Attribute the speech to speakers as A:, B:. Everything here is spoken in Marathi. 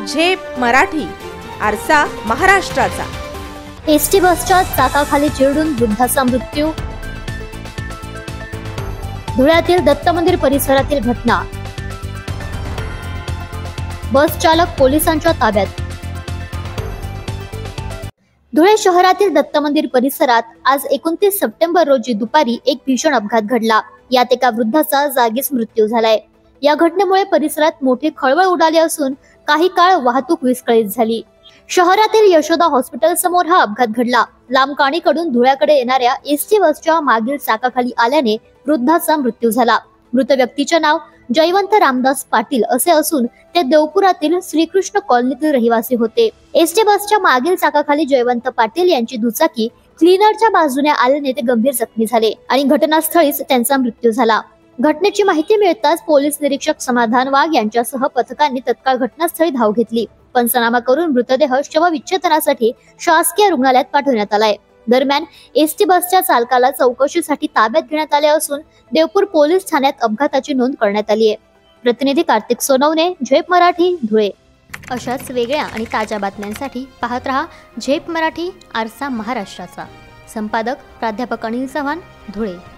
A: झेप मराठी, आरसा महाराष्ट्राचा।
B: एसटी बसच्या चाकाखाली चिरडून वृद्धाचा मृत्यू। धुळ्यातील दत्त मंदिर परिसरातील घटना। बस चालक पोलिसांच्या ताब्यात। धुळे शहरातील दत्त मंदिर परिसरात आज 29 सप्टेंबर रोजी दुपारी एक भीषण अपघात घडला। यात एका वृद्धाचा जागीच मृत्यू झालाय। या घटनेमुळे परिसरात मोठी खळबळ उडाली असून काही काळ वाहतूक विस्कळीत झाली। शहरातील यशोदा हॉस्पिटल समोर हा अपघात घडला। लांबकाणीकडून धुळ्याकडे येणाऱ्या एसटी बसच्या मागील चाकाखाली आल्याने वृद्धाचा मृत्यू झाला। मृत व्यक्तीचे नाव जयवंत रामदास पाटील असे असून ते देवपुरातील श्रीकृष्ण कॉलनीतील रहिवासी होते। एसटी बसच्या मागील चाकाखाली जयवंत पाटील यांची दुचाकी क्लीनरच्या बाजूने आल्याने ते गंभीर जखमी झाले आणि घटनास्थळीच त्यांचा मृत्यू झाला। घटनेची माहिती मिळताच पोलीस निरीक्षक समाधान वाघ यांच्यासह पथकांनी तत्काळ घटनास्थळी धाव घेतली। पंचनामा करून मृतदेह शवविच्छेदनासाठी शासकीय रुग्णालयात पाठवण्यात आलाय। दरम्यान एसटी बसच्या चालकाला चौकशीसाठी ताब्यात घेण्यात आले असून देवपूर पोलीस ठाण्यात अपघाताची नोंद करण्यात आली आहे। प्रतिनिधी कार्तिक सोनवणे, झेप मराठी, धुळे। अशाच वेगळ्या आणि ताज्या बातम्यांसाठी पाहत रहा झेप मराठी, आरसा महाराष्ट्राचा। संपादक प्राध्यापक अनिल चव्हाण, धुळे।